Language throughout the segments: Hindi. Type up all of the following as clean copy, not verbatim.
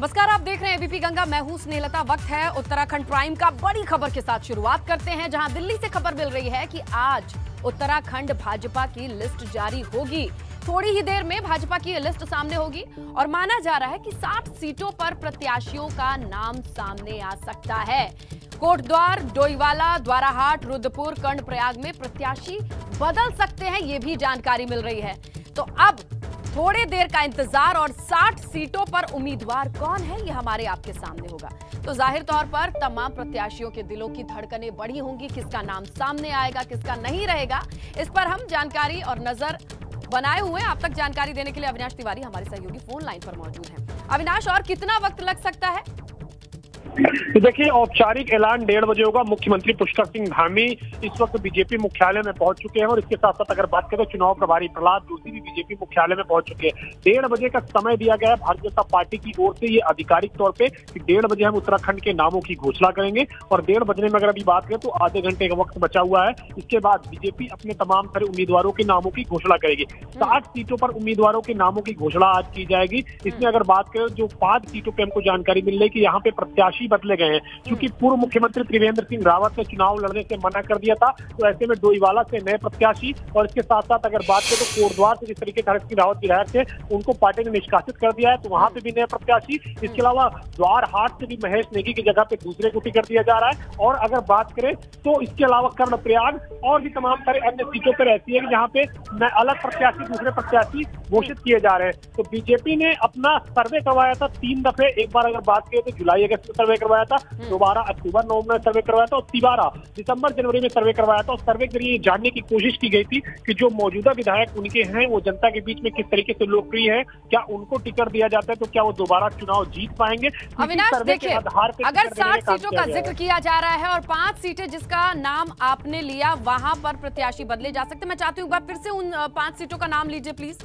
नमस्कार, आप देख रहे हैं एबीपी गंगा। मैं हूं स्नेहलता। वक्त है उत्तराखंड प्राइम का। बड़ी खबर के साथ शुरुआत करते हैं, जहां दिल्ली से खबर मिल रही है कि आज उत्तराखंड भाजपा की लिस्ट जारी होगी। थोड़ी ही देर में भाजपा की लिस्ट सामने होगी और माना जा रहा है कि 60 सीटों पर प्रत्याशियों का नाम सामने आ सकता है। कोटद्वार, डोईवाला, द्वाराहाट, रुद्रपुर, कर्णप्रयाग में प्रत्याशी बदल सकते हैं, ये भी जानकारी मिल रही है। तो अब थोड़े देर का इंतजार और 60 सीटों पर उम्मीदवार कौन है, ये हमारे आपके सामने होगा। तो जाहिर तौर पर तमाम प्रत्याशियों के दिलों की धड़कनें बढ़ी होंगी। किसका नाम सामने आएगा, किसका नहीं रहेगा, इस पर हम जानकारी और नजर बनाए हुए आप तक जानकारी देने के लिए अविनाश तिवारी हमारे सहयोगी फोन लाइन पर मौजूद हैं। अविनाश, और कितना वक्त लग सकता है? तो देखिए, औपचारिक ऐलान 1:30 बजे होगा। मुख्यमंत्री पुष्कर सिंह धामी इस वक्त बीजेपी मुख्यालय में पहुंच चुके हैं और इसके साथ साथ अगर बात करें तो चुनाव प्रभारी प्रहलाद जोशी भी बीजेपी मुख्यालय में पहुंच चुके हैं। 1:30 बजे का समय दिया गया है भारतीय जनता पार्टी की ओर से, ये आधिकारिक तौर पे कि 1:30 बजे हम उत्तराखंड के नामों की घोषणा करेंगे और 1:30 बजने में अगर अभी बात करें तो आधे घंटे का वक्त बचा हुआ है। इसके बाद बीजेपी अपने तमाम सारे उम्मीदवारों के नामों की घोषणा करेगी। 60 सीटों पर उम्मीदवारों के नामों की घोषणा आज की जाएगी। इसमें अगर बात करें जो 5 सीटों पर हमको जानकारी मिल रही है कि यहाँ पे प्रत्याशी बदले गए हैं, क्योंकि पूर्व मुख्यमंत्री त्रिवेंद्र सिंह रावत ने चुनाव लड़ने से मना कर दिया था, तो ऐसे में डोईवाला से नए प्रत्याशी और इसके साथ साथ अगर बात करें तो कोटद्वार से जिस तरीके से हरक सिंह रावत विधायक थे उनको पार्टी ने निष्कासित कर दिया है, तो वहां पे भी नए प्रत्याशी। इसके अलावा द्वारहाट से भी महेश नेगी की जगह पे दूसरे को टिकट दिया जा रहा है। और अगर बात करें तो इसके अलावा कर्णप्रयाग और भी तमाम सारे अन्य सीटों पर ऐसी है कि जहाँ पे अलग प्रत्याशी, दूसरे प्रत्याशी घोषित किए जा रहे हैं। तो बीजेपी ने अपना सर्वे करवाया था 3 दफे। एक बार अगर बात करें तो जुलाई अगस्त में सर्वे करवाया था, दोबारा अक्टूबर नवंबर में सर्वे करवाया था और तिबारा दिसंबर जनवरी में सर्वे करवाया था। और सर्वे के लिए जानने की कोशिश की गई थी कि जो मौजूदा विधायक उनके हैं वो जनता के बीच में किस तरीके से लोकप्रिय है, क्या उनको टिकट दिया जाता है तो क्या वो दोबारा चुनाव जीत पाएंगे। अविनाश, देखिए, अगर 60 सीटों का जिक्र किया जा रहा है और 5 सीटें जिसका नाम आपने लिया वहां पर प्रत्याशी बदले जा सकते हैं, मैं चाहती हूँ एक बार फिर से उन 5 सीटों का नाम लीजिए प्लीज।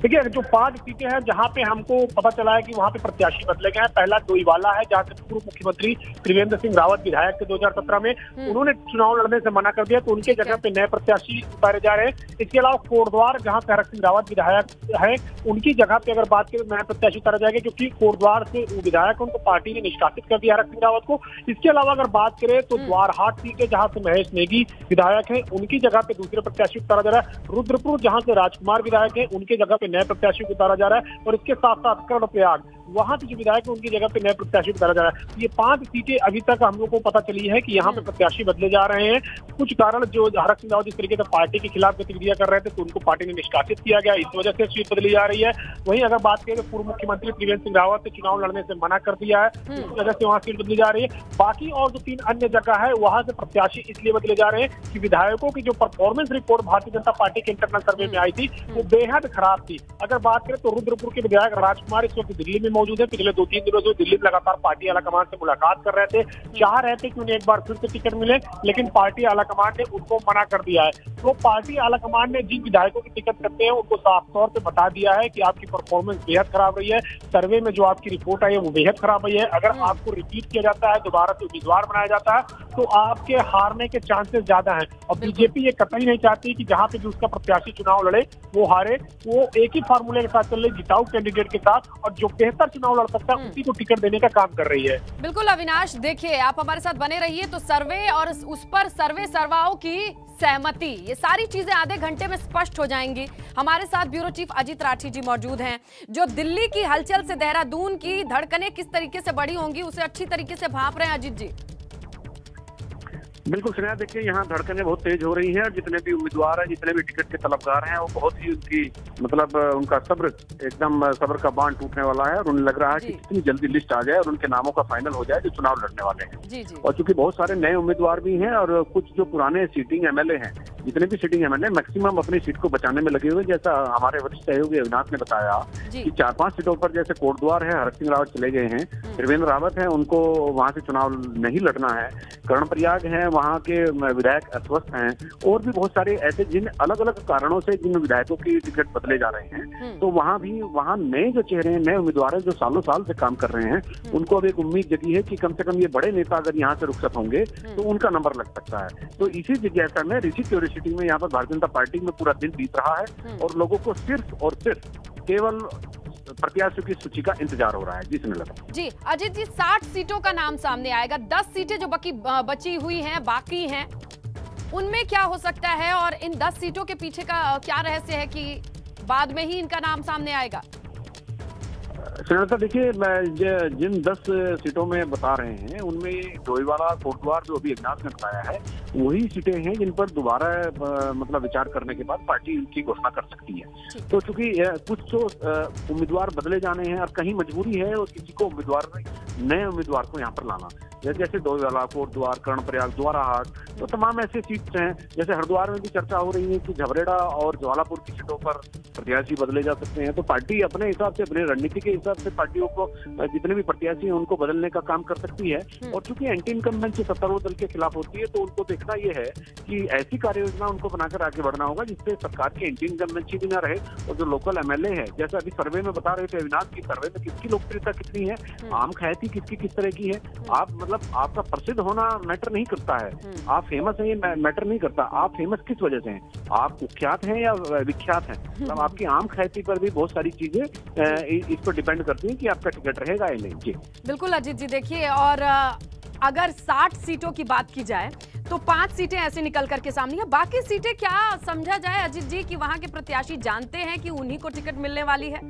देखिए, जो 5 सीटें हैं जहां पे हमको पता चला है कि वहां पे प्रत्याशी बदले गए हैं। पहला डोईवाला है, जहां से पूर्व मुख्यमंत्री त्रिवेंद्र सिंह रावत विधायक थे 2017 में, उन्होंने चुनाव लड़ने से मना कर दिया, तो उनके जगह पे नए प्रत्याशी उतारे जा रहे हैं। इसके अलावा कोटद्वार, जहां से हरक सिंह रावत विधायक है, उनकी जगह पे अगर बात करें नए प्रत्याशी उतारा जाएगा, क्योंकि कोटद्वार से विधायक उनको पार्टी ने निष्कासित कर दिया हरक सिंह रावत को। इसके अलावा अगर बात करें तो द्वारहाट सीट है, जहां से महेश नेगी विधायक है, उनकी जगह पे दूसरे प्रत्याशी उतारा जा रहा है। रुद्रपुर, जहां से राजकुमार विधायक है, उनके जगह पे नए प्रत्याशी उतारा जा रहा है। और इसके साथ साथ कर्णप्रयाग, वहां से जो विधायक है उनकी जगह पे नए प्रत्याशी उतारा जा रहा है। ये 5 सीटें अभी तक हम लोग को पता चली है कि यहाँ पे प्रत्याशी बदले जा रहे हैं। कुछ कारण जो हरक सिंह रावत जिस तरीके से पार्टी के खिलाफ गतिविधियां कर रहे थे तो उनको पार्टी ने निष्कासित किया गया, इस वजह से सीट बदली जा रही है। वहीं अगर बात करें तो पूर्व मुख्यमंत्री त्रिवेंद्र सिंह रावत ने चुनाव लड़ने से मना कर दिया है, इस वजह से वहाँ सीट बदली जा रही है। बाकी और जो 3 अन्य जगह है वहां से प्रत्याशी इसलिए बदले जा रहे हैं कि विधायकों की जो performance report Bharatiya Janata party के इंटरनल सर्वे में आई थी वो बेहद खराब थी। अगर बात करें तो रुद्रपुर के विधायक राजकुमार इस वक्त दिल्ली में मौजूद है। पिछले 2-3 दिनों से दिल्ली में लगातार पार्टी आलाकमान से मुलाकात कर रहे थे, चाह रहे थे कि उन्हें एक बार फिर से टिकट मिले, लेकिन पार्टी आलाकमान ने उनको मना कर दिया है। तो पार्टी आलाकमान ने जिन विधायकों की टिकट करते हैं उनको साफ तौर पे बता दिया है कि आपकी परफॉर्मेंस बेहद खराब रही है, सर्वे में जो आपकी रिपोर्ट आई है वो बेहद खराब रही है। अगर आपको रिपीट किया जाता है, दोबारा से उम्मीदवार बनाया जाता है तो आपके हारने के चांसेस ज्यादा हैं। और बीजेपी ये कतई नहीं चाहती कि जहां पे भी उसका प्रत्याशी चुनाव लड़े वो हारे। वो एक ही फार्मूले के साथ चल रही, जिताऊ कैंडिडेट के साथ, और जो बेहतर चुनाव लड़ सकता है उसी को टिकट देने का काम कर रही है। बिल्कुल अविनाश, देखिए आप हमारे साथ बने रहिए। तो सर्वे और उस पर सर्वे सर्वाओं की सहमति, ये सारी चीजें आधे घंटे में स्पष्ट हो जाएंगी। हमारे साथ ब्यूरो चीफ अजीत राठी जी मौजूद हैं, जो दिल्ली की हलचल से देहरादून की धड़कनें किस तरीके से बढ़ी होंगी उसे अच्छी तरीके से भांप रहे हैं। अजीत जी। बिल्कुल स्नेहा, देखिए यहाँ धड़कनें बहुत तेज हो रही हैं और जितने भी उम्मीदवार हैं, जितने भी टिकट के तलबगार हैं, वो बहुत ही उनकी मतलब उनका सब्र, एकदम सब्र का बांध टूटने वाला है और उन्हें लग रहा है कि कितनी जल्दी लिस्ट आ जाए और उनके नामों का फाइनल हो जाए जो चुनाव लड़ने वाले हैं। जी जी। और चूंकि बहुत सारे नए उम्मीदवार भी हैं और कुछ जो पुराने सीटिंग एमएलए हैं, जितने भी सीटिंग एमएलए मैक्सिमम अपनी सीट को बचाने में लगे हुए। जैसा हमारे वरिष्ठ सहयोगी अविनाश ने बताया कि 4-5 सीटों पर जैसे कोटद्वार है, हरक सिंह रावत चले गए हैं, त्रिवेंद्र रावत है, उनको वहां से चुनाव नहीं लड़ना है। कर्णप्रयाग है, वहां के विधायक अस्वस्थ हैं, और भी बहुत सारे ऐसे जिन अलग अलग कारणों से जिन विधायकों की टिकट बदले जा रहे हैं, तो वहां नए जो चेहरे हैं, नए उम्मीदवार हैं जो सालों साल से काम कर रहे हैं, उनको अब एक उम्मीद जगी है कि कम से कम ये बड़े नेता अगर यहाँ से रुखसत होंगे तो उनका नंबर लग सकता है। तो इसी जिज्ञासा में, इसी क्यूरियोसिटी में यहाँ पर भारतीय जनता पार्टी में पूरा दिन बीत रहा है और लोगों को सिर्फ और सिर्फ केवल प्रत्याशियों की सूची का इंतजार हो रहा है। जी स्नेहलता जी। अजीत जी, 60 सीटों का नाम सामने आएगा, 10 सीटें जो बची हुई हैं, बाकी हैं, उनमें क्या हो सकता है और इन 10 सीटों के पीछे का क्या रहस्य है कि बाद में ही इनका नाम सामने आएगा? श्रीलता, देखिए, जिन 10 सीटों में बता रहे हैं उनमें डोईवाला, कोटद्वार जो अभी अविनाश ने बताया है, वही सीटें हैं जिन पर दोबारा मतलब विचार करने के बाद पार्टी उनकी घोषणा कर सकती है। तो चूंकि कुछ तो उम्मीदवार बदले जाने हैं और कहीं मजबूरी है और किसी को नए उम्मीदवार को यहाँ पर लाना, जैसे डोईवाला, कोटद्वार, कर्णप्रयाग, द्वाराहाट, तो तमाम ऐसे सीट्स हैं। जैसे हरिद्वार में भी चर्चा हो रही है कि झबरेड़ा और ज्वालापुर की सीटों पर प्रत्याशी बदले जा सकते हैं। तो पार्टी अपने हिसाब से, अपनी रणनीति के हिसाब से पार्टियों को जितने भी प्रत्याशी हैं उनको बदलने का काम कर सकती है। और चूंकि एंटी इनकम्बेंसी सत्तारूढ़ दल के खिलाफ होती है, तो उनको देखना यह है कि ऐसी कार्य योजना उनको बनाकर आगे बढ़ना होगा जिससे सरकार की एंटी इनकम्बेंसी भी ना रहे और जो लोकल एमएलए है, जैसे अभी सर्वे में बता रहे थे अविनाश की, सर्वे में किसकी लोकप्रियता कितनी है, आम ख्याति किसकी किस तरह की है, आपका प्रसिद्ध होना मैटर नहीं करता है, आप फेमस हैं ये मैटर नहीं करता, आप फेमस किस वजह से हैं, आप कुख्यात हैं या विख्यात हैं, मतलब आपकी आम ख्याति पर भी बहुत सारी चीजें इस पर डिपेंड करती हैं कि आपका टिकट रहेगा या नहीं। जी बिल्कुल अजीत जी, देखिए, और अगर 60 सीटों की बात की जाए तो 5 सीटें ऐसे निकल करके सामने है, बाकी सीटें क्या समझा जाए अजीत जी कि वहां के प्रत्याशी जानते हैं कि उन्हीं को टिकट मिलने वाली है?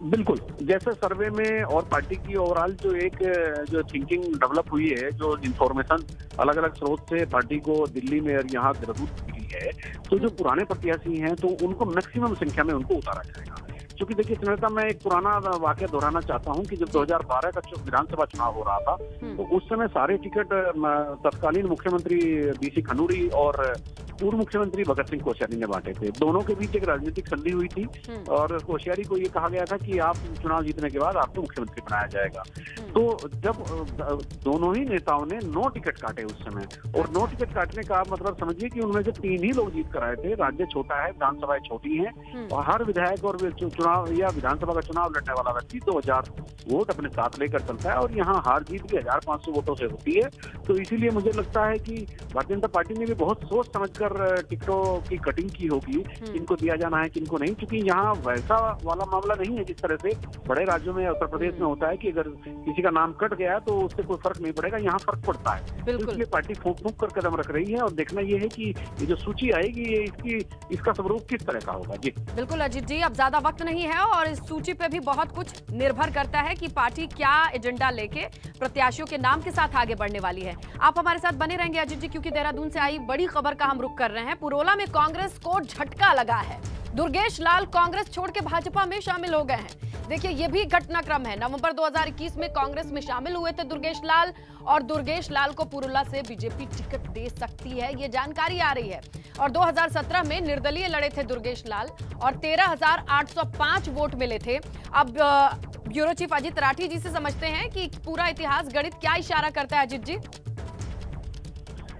बिल्कुल, जैसे सर्वे में और पार्टी की ओवरऑल जो थिंकिंग डेवलप हुई है, जो इंफॉर्मेशन अलग अलग स्रोत से पार्टी को दिल्ली में और यहाँ देहरादून मिली है, तो जो पुराने प्रत्याशी हैं तो उनको मैक्सिमम संख्या में उनको उतारा जाएगा। क्योंकि देखिए स्नेहलता, मैं एक पुराना वाकया दोहराना चाहता हूं कि जब 2012 का विधानसभा चुनाव हो रहा था, तो उस समय सारे टिकट तत्कालीन मुख्यमंत्री बीसी खनूरी और पूर्व मुख्यमंत्री भगत सिंह कोश्यारी ने बांटे थे। दोनों के बीच एक राजनीतिक संधि हुई थी और कोश्यारी को ये कहा गया था कि आप चुनाव जीतने के बाद आपको मुख्यमंत्री बनाया जाएगा। तो जब दोनों ही नेताओं ने 9 टिकट काटे उस समय, और 9 टिकट काटने का मतलब समझिए कि उनमें से 3 ही लोग जीत कर आए थे। राज्य छोटा है, विधानसभाएं छोटी हैं और हर विधायक और चुनाव या विधानसभा का चुनाव लड़ने वाला व्यक्ति 2000 वोट अपने साथ लेकर चलता है और यहाँ हार जीत भी 1500 वोटों से होती है। तो इसीलिए मुझे लगता है कि भारतीय जनता पार्टी ने भी बहुत सोच समझकर टिकटों की कटिंग की होगी, किनको दिया जाना है किनको नहीं, क्योंकि यहाँ वैसा वाला मामला नहीं है जिस तरह से बड़े राज्यों में, उत्तर प्रदेश में होता है कि अगर किसी का नाम कट गया तो उससे कोई फर्क नहीं पड़ेगा। यहाँ फर्क पड़ता है, तो इसलिए पार्टी फूंक फूंक कर कदम रख रही है और देखना यह है कि ये जो सूची आएगी ये इसका स्वरूप किस तरह का होगा। जी बिल्कुल अजीत जी, अब ज्यादा वक्त नहीं है और इस सूची पे भी बहुत कुछ निर्भर करता है कि पार्टी क्या एजेंडा लेके प्रत्याशियों के नाम के साथ आगे बढ़ने वाली है। आप हमारे साथ बने रहेंगे अजीत जी, क्योंकि देहरादून से आई बड़ी खबर का हम रुख कर रहे हैं। पुरोला में कांग्रेस को झटका लगा है, दुर्गेश लाल कांग्रेस छोड़ के भाजपा में शामिल हो गए हैं। देखिए, ये भी घटनाक्रम है। नवंबर 2021 में कांग्रेस में शामिल हुए थे दुर्गेश लाल, और दुर्गेश लाल को पुरोला से बीजेपी टिकट दे सकती है, ये जानकारी आ रही है। और 2017 में निर्दलीय लड़े थे दुर्गेश लाल और 13,805 वोट मिले थे। अब ब्यूरो चीफ अजीत राठी जी से समझते हैं कि पूरा इतिहास गणित क्या इशारा करता है। अजीत जी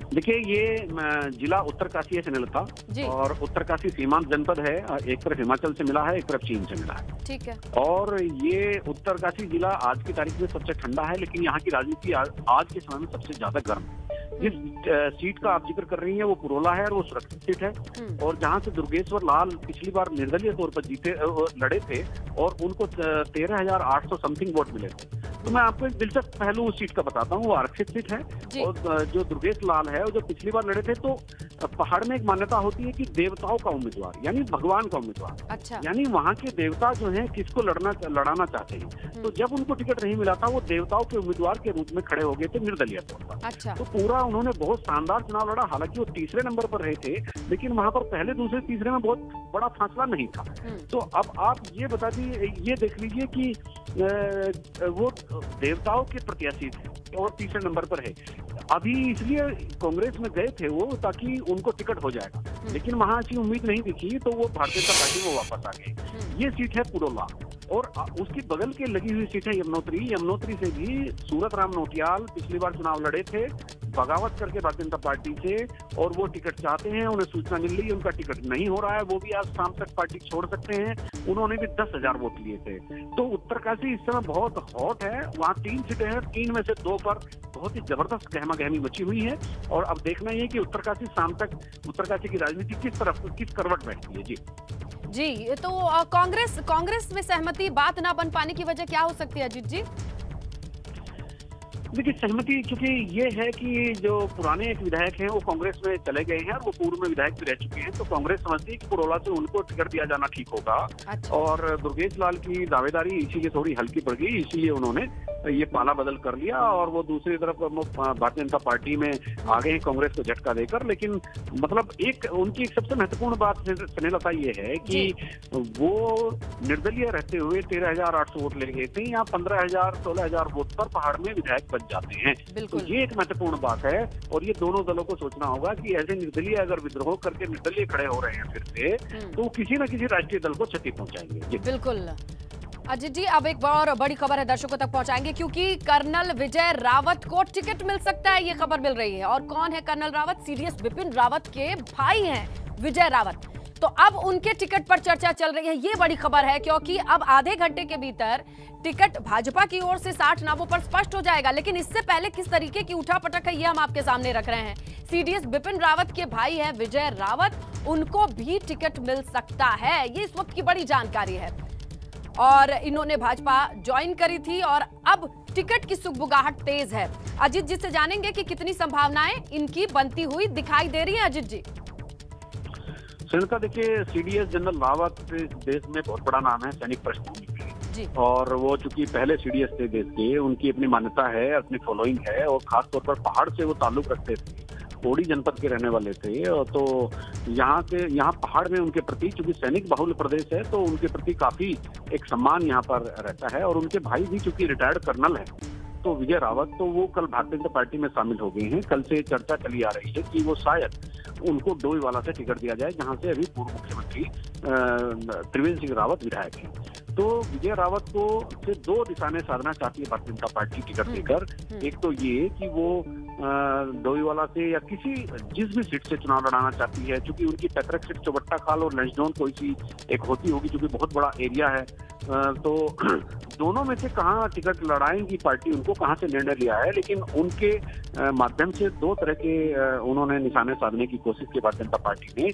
देखिए, ये जिला उत्तरकाशी है स्नेहलता, और उत्तरकाशी सीमांत जनपद है, एक तरफ हिमाचल से मिला है, एक तरफ चीन से मिला है। ठीक है। और ये उत्तरकाशी जिला आज की तारीख में सबसे ठंडा है, लेकिन यहाँ की राजनीति आज के समय में सबसे ज्यादा गर्म है। जिस सीट का आप जिक्र कर रही हैं वो पुरोला है और वो सुरक्षित सीट है, और जहां से दुर्गेश्वर लाल पिछली बार निर्दलीय तौर पर लड़े थे और उनको 13,800 समथिंग वोट मिले थे। तो मैं आपको एक दिलचस्प पहलू उस सीट का बताता हूँ। वो आरक्षित सीट है, और जो दुर्गेश लाल है, जो पिछली बार लड़े थे, तो पहाड़ में एक मान्यता होती है कि देवताओं का उम्मीदवार यानी भगवान का उम्मीदवार, अच्छा, यानी वहाँ के देवता जो हैं किसको लड़ाना चाहते हैं। तो जब उनको टिकट नहीं मिला था, वो देवताओं के उम्मीदवार के रूप में खड़े हो गए थे निर्दलीय तौर पर। अच्छा। तो पूरा उन्होंने बहुत शानदार चुनाव लड़ा। हालांकि वो तीसरे नंबर पर रहे थे, लेकिन वहां पर पहले दूसरे तीसरे में बहुत बड़ा फासला नहीं था। तो अब आप ये बता दीजिए, ये देख लीजिए कि वो देवताओं के प्रत्याशी थे और तीसरे नंबर पर है। अभी इसलिए कांग्रेस में गए थे वो ताकि उनको टिकट हो जाएगा, लेकिन वहां ऐसी उम्मीद नहीं दिखी, तो वो भारतीय जनता पार्टी में वापस आ गए। ये सीट है पुरोला, और उसकी बगल के लगी हुई सीट है यमुनोत्री। यमुनोत्री से भी सूरत राम नौटियाल पिछली बार चुनाव लड़े थे बगावत करके भारतीय जनता पार्टी से, और वो टिकट चाहते हैं। उन्हें सूचना मिल रही है उनका टिकट नहीं हो रहा है, वो भी आज शाम तक पार्टी छोड़ सकते हैं। उन्होंने भी 10,000 वोट लिए थे। तो उत्तरकाशी इस समय बहुत हॉट है। वहाँ 3 सीटें हैं, 3 में से 2 पर बहुत ही जबरदस्त गहमा गहमी मची हुई है, और अब देखना ये कि उत्तरकाशी शाम तक उत्तरकाशी की राजनीति किस करवट बैठती है। जी जी, तो कांग्रेस में सहमति बात ना बन पाने की वजह क्या हो सकती है अजीत जी? देखिए, सहमति चूंकि ये है कि जो पुराने एक विधायक हैं वो कांग्रेस में चले गए हैं और वो पूर्व में विधायक भी रह चुके हैं, तो कांग्रेस समझती है कि पुरोला से उनको टिकट दिया जाना ठीक होगा। अच्छा। और दुर्गेश लाल की दावेदारी इसीलिए थोड़ी हल्की पड़ गई, इसीलिए उन्होंने ये पाला बदल कर लिया और वो दूसरी तरफ भारतीय जनता पार्टी में आ गए हैं कांग्रेस को झटका देकर। लेकिन मतलब उनकी एक सबसे महत्वपूर्ण बात स्नेहलता ये है कि वो निर्दलीय रहते हुए 13,800 वोट ले गए थे, यहाँ 15,000 16,000 वोट पर पहाड़ में विधायक बन जाते हैं। तो ये एक महत्वपूर्ण बात है और ये दोनों दलों को सोचना होगा कि ऐसे निर्दलीय अगर विद्रोह करके निर्दलीय खड़े हो रहे हैं फिर से, तो किसी न किसी राष्ट्रीय दल को क्षति पहुंचाएंगे। बिल्कुल अजीत जी, अब एक और बड़ी खबर है, दर्शकों तक पहुंचाएंगे, क्योंकि कर्नल विजय रावत को टिकट मिल सकता है, ये खबर मिल रही है। और कौन है कर्नल रावत? सीडीएस बिपिन रावत के भाई हैं विजय रावत। तो अब उनके टिकट पर चर्चा चल रही है, ये बड़ी खबर है, क्योंकि अब आधे घंटे के भीतर टिकट भाजपा की ओर से 60 नामों पर स्पष्ट हो जाएगा। लेकिन इससे पहले किस तरीके की उठापटक है, ये हम आपके सामने रख रहे हैं। सीडीएस बिपिन रावत के भाई है विजय रावत, उनको भी टिकट मिल सकता है, ये इस वक्त की बड़ी जानकारी है। और इन्होंने भाजपा ज्वाइन करी थी और अब टिकट की सुगबुगाहट तेज है। अजीत जी से जानेंगे कि कितनी संभावनाएं इनकी बनती हुई दिखाई दे रही है। अजीत जी, श्रीलंका, देखिए, सीडीएस जनरल रावत इस देश में बहुत बड़ा नाम है सैनिक पृष्ठभूमि में, और वो चूंकि पहले सीडीएस थे देश के, उनकी अपनी मान्यता है, अपनी फॉलोइंग है और खासतौर पर पहाड़ से वो ताल्लुक रखते थे, पौड़ी जनपद के रहने वाले थे। और तो यहाँ पहाड़ में उनके प्रति, चूंकि सैनिक बाहुल्य प्रदेश है, तो उनके प्रति काफी एक सम्मान यहाँ पर रहता है। और उनके भाई भी चूंकि रिटायर्ड कर्नल है, तो विजय रावत, तो वो कल भारतीय जनता पार्टी में शामिल हो गए हैं। कल से चर्चा चली आ रही है कि वो शायद उनको डोईवाला से टिकट दिया जाए, जहां से अभी पूर्व मुख्यमंत्री त्रिवेंद्र सिंह रावत विधायक हैं। तो विजय रावत को से दो दिशा में साधना चाहती है भारतीय जनता पार्टी टिकट देकर। एक तो ये कि वो डोईवाला से या जिस भी सीट से चुनाव लड़ाना चाहती है, क्योंकि उनकी पैतृक सीट चौबट्टा खाल और लंचडौन कोई सी एक होती होगी, क्योंकि बहुत बड़ा एरिया है। तो दोनों में से कहाँ टिकट लड़ाएंगी पार्टी, उनको कहाँ से निर्णय लिया है। लेकिन उनके माध्यम से दो तरह के उन्होंने निशाने साधने की कोशिश की भारतीय जनता पार्टी ने।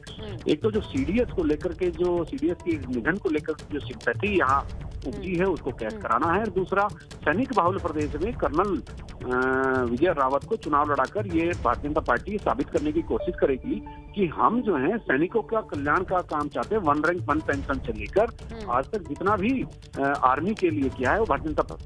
एक तो जो सीडीएस को लेकर के, जो सीडीएस के निधन को लेकर जो सिंपैथी यहाँ उपजी है, उसको कैश कराना है। और दूसरा, सैनिक बाहुल्य प्रदेश में कर्नल विजय रावत को चुनाव लड़ाकर ये भारतीय जनता पार्टी साबित करने की कोशिश करेगी कि हम जो है सैनिकों का कल्याण का काम चाहते हैं। 1 रैंक 1 पेंशन से लेकर आज तक जितना भी आर्मी के लिए किया है, वो भारतीय जनता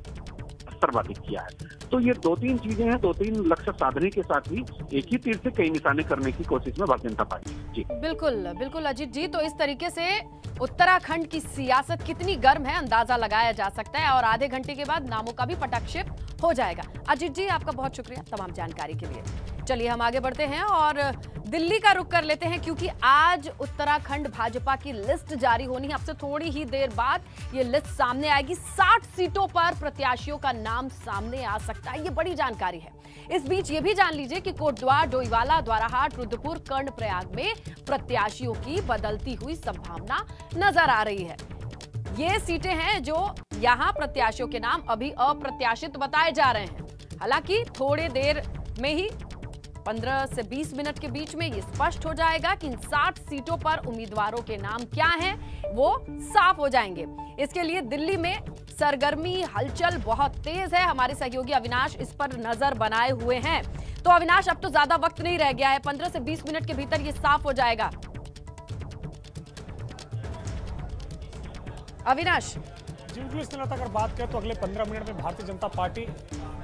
सर्वाधिक किया है। तो ये 2-3 चीजें हैं, 2-3 लक्ष्य साधने के साथ ही एक ही तीर से कई निशाने करने की कोशिश में भारतीय जनता पार्टी। जी बिल्कुल अजीत जी, तो इस तरीके से उत्तराखंड की सियासत कितनी गर्म है अंदाजा लगाया जा सकता है और आधे घंटे के बाद नामों का भी पटाक्षेप हो जाएगा। अजीत जी, आपका बहुत शुक्रिया तमाम जानकारी के लिए। चलिए हम आगे बढ़ते हैं और दिल्ली का रुख कर लेते हैं, क्योंकि आज उत्तराखंड भाजपा की लिस्ट जारी होनी है। अब से थोड़ी ही देर बाद ये लिस्ट सामने आएगी। 60 सीटों पर प्रत्याशियों का नाम सामने आ सकता है, ये बड़ी जानकारी है। इस बीच ये भी जान लीजिए कि कोटद्वार, डोईवाला, द्वाराहाट, रुद्रपुर, कर्णप्रयाग में प्रत्याशियों की बदलती हुई संभावना नजर आ रही है। ये सीटें हैं जो यहाँ प्रत्याशियों के नाम अभी अप्रत्याशित बताए जा रहे हैं। हालांकि थोड़े देर में ही 15 से 20 मिनट के बीच में ये स्पष्ट हो जाएगा कि इन 60 सीटों पर उम्मीदवारों के नाम क्या हैं, वो साफ हो जाएंगे। इसके लिए दिल्ली में सरगर्मी, हलचल बहुत तेज है। हमारे सहयोगी अविनाश इस पर नजर बनाए हुए हैं। तो अविनाश, अब तो ज्यादा वक्त नहीं रह गया है, 15 से 20 मिनट के भीतर ये साफ हो जाएगा। अविनाश जी, अगर बात करें तो अगले 15 मिनट में भारतीय जनता पार्टी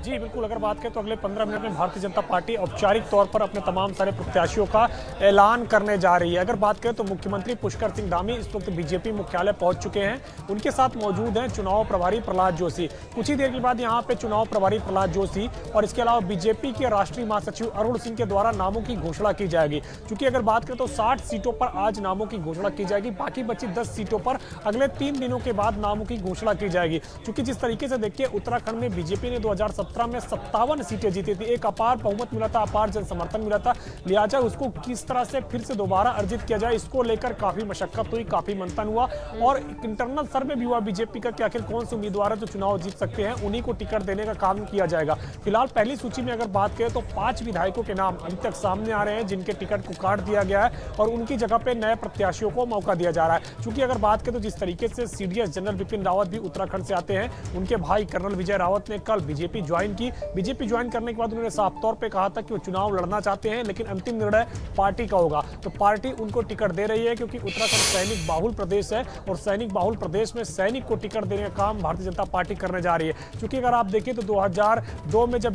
अगर बात करें तो अगले 15 मिनट में भारतीय जनता पार्टी औपचारिक तौर पर अपने तमाम सारे प्रत्याशियों का ऐलान करने जा रही है। अगर बात करें तो मुख्यमंत्री पुष्कर सिंह धामी इस वक्त बीजेपी मुख्यालय पहुंच चुके हैं। उनके साथ मौजूद हैं चुनाव प्रभारी प्रहलाद जोशी। कुछ ही देर के बाद यहां पे चुनाव प्रभारी प्रहलाद जोशी और इसके अलावा बीजेपी के राष्ट्रीय महासचिव अरुण सिंह के द्वारा नामों की घोषणा की जाएगी। क्योंकि अगर बात करें तो 60 सीटों पर आज नामों की घोषणा की जाएगी, बाकी बची 10 सीटों पर अगले 3 दिनों के बाद नामों की घोषणा की जाएगी। क्योंकि जिस तरीके से देखिए, उत्तराखंड में बीजेपी ने 2017 2017 में 57 सीटें जीती थी, एक अपार बहुमत मिला था, अपार जन समर्थन मिला था। लिहाजा उसको किस तरह से फिर से दोबारा अर्जित किया जाए, इसको लेकर काफी मशक्कत हुई, काफी मंथन हुआ और इंटरनल सर्वे भी हुआ बीजेपी का कि आखिर कौन से उम्मीदवार है जो चुनाव जीत सकते हैं, उन्हीं को टिकट देने का काम किया जाएगा। फिलहाल पहली सूची में अगर बात करें तो 5 विधायकों के नाम अभी तक सामने आ रहे हैं जिनके टिकट को काट दिया गया है और उनकी जगह पे नए प्रत्याशियों को मौका दिया जा रहा है। चूंकि अगर बात करें तो जिस तरीके से सीडीएस जनरल बिपिन रावत भी उत्तराखंड से आते हैं, उनके भाई कर्नल विजय रावत ने कल बीजेपी ज्वाइन की। बीजेपी ज्वाइन करने के बाद उन्होंने साफ तौर पे कहा था कि वो चुनाव लड़ना चाहते हैं, लेकिन अंतिम निर्णय पार्टी का होगा। तो पार्टी उनको टिकट दे रही है क्योंकि उत्तराखंड सैनिक बाहुल प्रदेश है और सैनिक बाहुल प्रदेश में सैनिक को टिकट देने का काम भारतीय जनता पार्टी करने जा रही है। क्योंकि अगर आप देखें तो 2002 में जब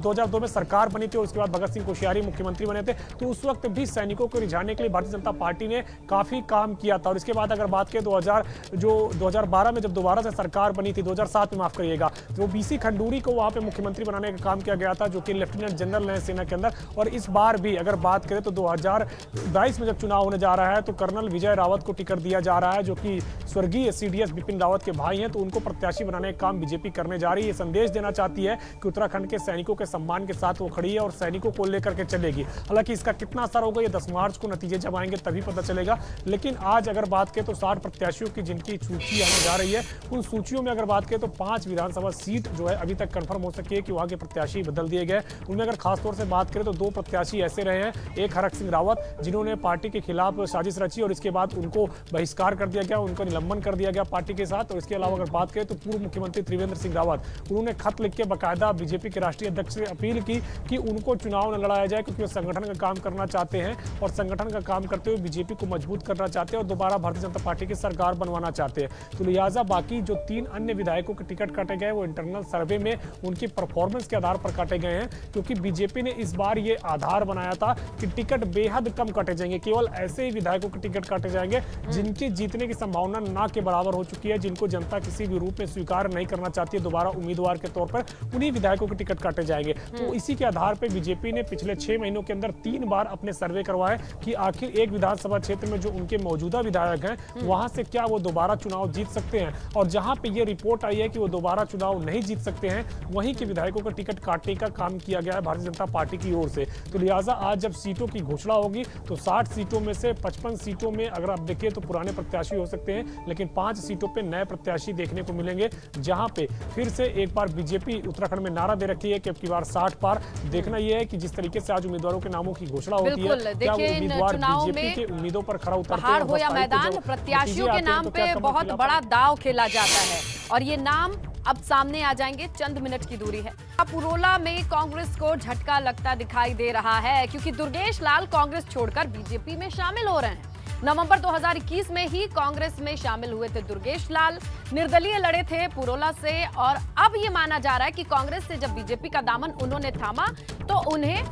2002 में सरकार बनी थी और उसके बाद भगत सिंह कोश्यारी मुख्यमंत्री बने थे, तो उस वक्त भी सैनिकों को रिझाने के लिए भारतीय जनता पार्टी ने काफी काम किया था। और इसके बाद अगर बात करें 2012 में जब दोबारा से सरकार बनी थी, 2007 में माफ करिएगा, तो बीसी खंडूरी को वहां पे मुख्यमंत्री बनाने का काम किया गया था, जो कि लेफ्टिनेंट जनरल है सेना के अंदर। और इस बार भी अगर बात करें तो 2022 में जब चुनाव होने जा रहा है तो कर्नल विजय रावत को टिकट दिया जा रहा है, जो कि स्वर्गीय सीडीएस बिपिन रावत के भाई हैं, तो उनको प्रत्याशी बनाने का काम बीजेपी करने जा रही है। संदेश देना चाहती है कि उत्तराखंड के सैनिकों के सम्मान के साथ वो खड़ी है और सैनिकों को लेकर के चलेगी। हालांकि इसका कितना असर होगा ये 10 मार्च को नतीजे जब आएंगे तभी पता चलेगा। लेकिन आज अगर बात करें तो 60 प्रत्याशियों की जिनकी सूची आने जा रही है, उन सूचियों में अगर बात करें तो 5 विधानसभा सीट जो है अभी तक कंफर्म हो सकी है कि वहां के प्रत्याशी बदल दिए गए। उनमें अगर खासतौर से बात करें तो 2 प्रत्याशी ऐसे रहे हैं, एक हरक सिंह रावत जिन्होंने पार्टी के खिलाफ साजिश रची और इसके बाद उनको बहिष्कार कर दिया गया, उनका निलंबन कर दिया गया पार्टी के साथ। और इसके अलावा अगर बात करें तो पूर्व मुख्यमंत्री त्रिवेंद्र सिंह रावत, उन्होंने खत लिख के बाकायदा बीजेपी के राष्ट्रीय अध्यक्ष से अपील की कि उनको चुनाव न लड़ाया जाए, क्योंकि वो संगठन का काम करना चाहते हैं और संगठन का काम करते हुए बीजेपी को मजबूत करना चाहते हैं और दोबारा भारतीय जनता पार्टी की सरकार बनवाना चाहते हैं। तो लिहाजा बाकी जो 3 अन्य विधायकों के टिकट काटे गए वो इंटरनल सर्वे में उनकी परफॉर्मेंस के आधार पर काटे गए हैं, क्योंकि बीजेपी ने इस बार ये आधार बनाया था कि टिकट बेहद कम काटे जाएंगे, केवल ऐसे ही विधायकों के टिकट काटे जाएंगे जिनकी जीतने की संभावना ना के बराबर हो चुकी है, जिनको जनता किसी भी रूप में स्वीकार नहीं करना चाहती है दोबारा उम्मीदवार के तौर पर, उन्हीं विधायकों के टिकट काटे जाएंगे। तो इसी के आधार पर बीजेपी ने पिछले 6 महीनों के अंदर 3 बार अपने सर्वे करवाए कि आखिर एक विधानसभा क्षेत्र में जो उनके मौजूदा विधायक हैं वहां से क्या वो दोबारा चुनाव जीत सकते हैं। और जहां पे ये रिपोर्ट आई है कि वो दोबारा चुनाव नहीं जीत सकते हैं, वहीं के विधायकों का टिकट काटने का काम किया गया है भारतीय जनता पार्टी की ओर से। तो लिहाजा आज जब सीटों की घोषणा होगी तो 60 सीटों में से 55 सीटों में अगर आप देखिए तो पुराने प्रत्याशी हो सकते हैं, लेकिन 5 सीटों पे नए प्रत्याशी देखने को मिलेंगे, जहां पे फिर से एक बार बीजेपी उत्तराखंड में नारा दे रखी है कि अब की बार 60 पार। देखना यह है कि जिस तरीके से आज उम्मीदवारों के नामों की घोषणा होती है, क्या वो उम्मीदवार बीजेपी के उम्मीदों पर खरा उतरते हैं हो या मैदान, प्रत्याशियों के नाम पे बहुत बड़ा दांव खेला जाता है और ये नाम अब सामने आ जाएंगे, चंद मिनट की दूरी है। पुरोला में कांग्रेस को झटका लगता दिखाई दे रहा है, क्योंकि दुर्गेश लाल कांग्रेस छोड़कर बीजेपी में शामिल हो रहे हैं। नवंबर 2021 में ही कांग्रेस में शामिल हुए थे दुर्गेश लाल, निर्दलीय लड़े थे पुरोला से और अब ये माना जा रहा है कि कांग्रेस से जब बीजेपी का दामन उन्होंने थामा तो उन्हें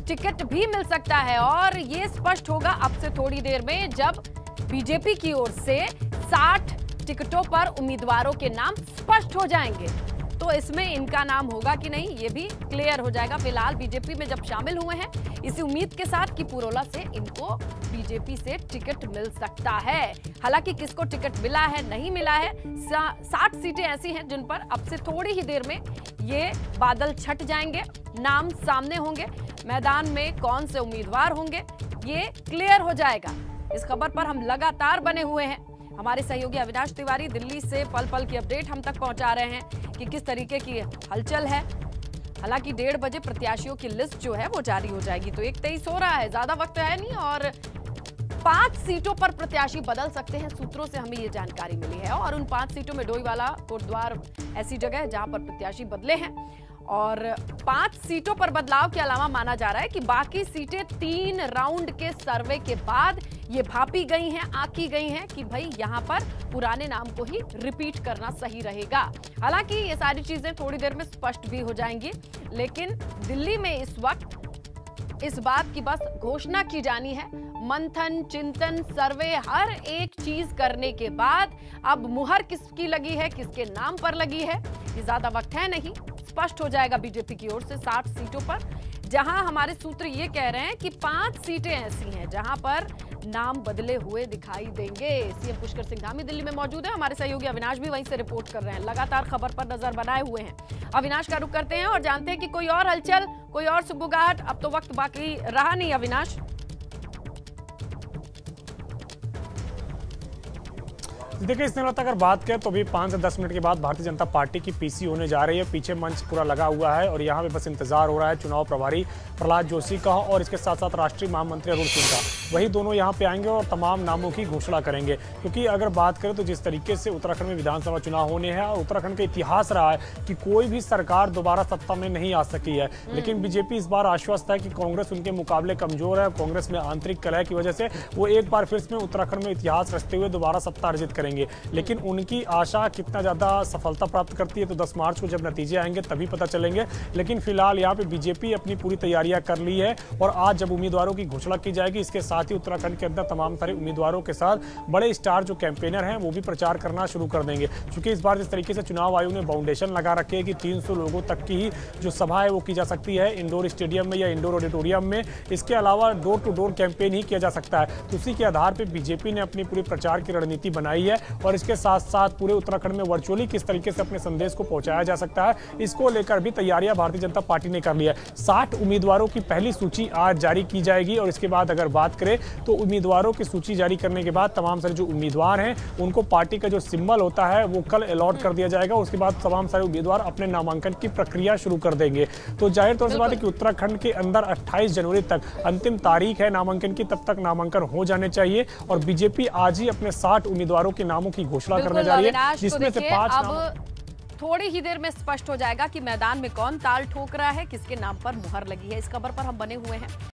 टिकट भी मिल सकता है। और ये स्पष्ट होगा अब से थोड़ी देर में, जब बीजेपी की ओर से 60 टिकटों पर उम्मीदवारों के नाम स्पष्ट हो जाएंगे, तो इसमें इनका नाम होगा कि नहीं ये भी क्लियर हो जाएगा। फिलहाल बीजेपी में जब शामिल हुए हैं इसी उम्मीद के साथ कि पुरोला से इनको बीजेपी से टिकट मिल सकता है। हालांकि किसको टिकट मिला है नहीं मिला है, 60 सीटें ऐसी हैं जिन पर अब से थोड़ी ही देर में ये बादल छट जाएंगे, नाम सामने होंगे, मैदान में कौन से उम्मीदवार होंगे ये क्लियर हो जाएगा। इस खबर पर हम लगातार बने हुए हैं। हमारे सहयोगी अविनाश तिवारी दिल्ली से पल पल की अपडेट हम तक पहुंचा रहे हैं कि किस तरीके की हलचल है। हालांकि 1:30 बजे प्रत्याशियों की लिस्ट जो है वो जारी हो जाएगी, तो 1:23 हो रहा है, ज्यादा वक्त है नहीं और 5 सीटों पर प्रत्याशी बदल सकते हैं, सूत्रों से हमें ये जानकारी मिली है। और उन 5 सीटों में डोईवाला, कोटद्वार ऐसी जगह है जहां पर प्रत्याशी बदले हैं और 5 सीटों पर बदलाव के अलावा माना जा रहा है कि बाकी सीटें 3 राउंड के सर्वे के बाद ये भापी गई हैं, आंकी गई हैं कि भाई यहां पर पुराने नाम को ही रिपीट करना सही रहेगा। हालांकि ये सारी चीजें थोड़ी देर में स्पष्ट भी हो जाएंगी, लेकिन दिल्ली में इस वक्त इस बात की बस घोषणा की जानी है। मंथन, चिंतन, सर्वे, हर एक चीज करने के बाद अब मुहर किसकी लगी है, किसके नाम पर लगी है, ये ज्यादा वक्त है नहीं, स्पष्ट हो जाएगा बीजेपी की ओर से 60 सीटों पर, जहां हमारे सूत्र ये कह रहे हैं कि 5 सीटें ऐसी हैं जहां पर नाम बदले हुए दिखाई देंगे। सीएम पुष्कर सिंह धामी दिल्ली में मौजूद है, हमारे सहयोगी अविनाश भी वहीं से रिपोर्ट कर रहे हैं, लगातार खबर पर नजर बनाए हुए हैं। अविनाश का रुख करते हैं और जानते हैं कि कोई और हलचल, कोई और सुगबुगाहट, अब तो वक्त बाकी रहा नहीं अविनाश। देखिए स्नेहलता अगर बात करें तो अभी 5 से 10 मिनट के बाद भारतीय जनता पार्टी की पीसी होने जा रही है। पीछे मंच पूरा लगा हुआ है और यहाँ पे बस इंतजार हो रहा है चुनाव प्रभारी प्रहलाद जोशी का और इसके साथ साथ राष्ट्रीय महामंत्री अरुण सिंह का। वही दोनों यहाँ पे आएंगे और तमाम नामों की घोषणा करेंगे, क्योंकि अगर बात करें तो जिस तरीके से उत्तराखंड में विधानसभा चुनाव होने हैं और उत्तराखंड का इतिहास रहा है कि कोई भी सरकार दोबारा सत्ता में नहीं आ सकी है, लेकिन बीजेपी इस बार आश्वस्त है कि कांग्रेस उनके मुकाबले कमजोर है। कांग्रेस में आंतरिक कलह की वजह से वो एक बार फिर से उत्तराखंड में इतिहास रचते हुए दोबारा सत्ता अर्जित करेंगे। लेकिन उनकी आशा कितना ज्यादा सफलता प्राप्त करती है तो 10 मार्च को जब नतीजे आएंगे तभी पता चलेंगे। लेकिन फिलहाल यहाँ पे बीजेपी अपनी पूरी तैयारियां कर ली है और आज जब उम्मीदवारों की घोषणा की जाएगी, इसके साथ ही उत्तराखंड के अंदर तमाम सारे उम्मीदवारों के साथ बड़े स्टार जो कैंपेनर हैं वो भी प्रचार करना शुरू कर देंगे। क्योंकि इस बार जिस तरीके से चुनाव आयोग ने बाउंडेशन लगा रखे है कि 300 लोगों तक की ही जो सभा है वो की जा सकती है इंडोर स्टेडियम में या इंडोर ऑडिटोरियम में, इसके अलावा डोर टू डोर कैंपेन ही किया जा सकता है। तो उसी के आधार पर बीजेपी ने अपनी पूरी प्रचार की रणनीति बनाई है और इसके साथ साथ पूरे उत्तराखंड में वर्चुअली किस तरीके से अपने संदेश को पहुंचाया जा सकता है, इसको लेकर भी तैयारियां भारतीय जनता पार्टी ने कर ली है। 60 उम्मीदवारों की पहली सूची आज जारी की जाएगी और इसके बाद अगर बात करें तो उम्मीदवारों की सूची जारी करने के बाद तमाम सारे जो उम्मीदवार हैं उनको पार्टी का जो सिंबल होता है वो कल अलॉट कर दिया जाएगा। उसके बाद तमाम सारे उम्मीदवार अपने नामांकन की प्रक्रिया शुरू कर देंगे। तो जाहिर तौर से बात है कि उत्तराखंड के अंदर 28 जनवरी तक अंतिम तारीख है नामांकन की, तब तक नामांकन हो जाने चाहिए और बीजेपी आज ही अपने 60 उम्मीदवारों के नामों की घोषणा करने जा रही है, जिसमें से 5 अब थोड़ी ही देर में स्पष्ट हो जाएगा कि मैदान में कौन ताल ठोक रहा है, किसके नाम पर मुहर लगी है। इस खबर पर हम बने हुए हैं।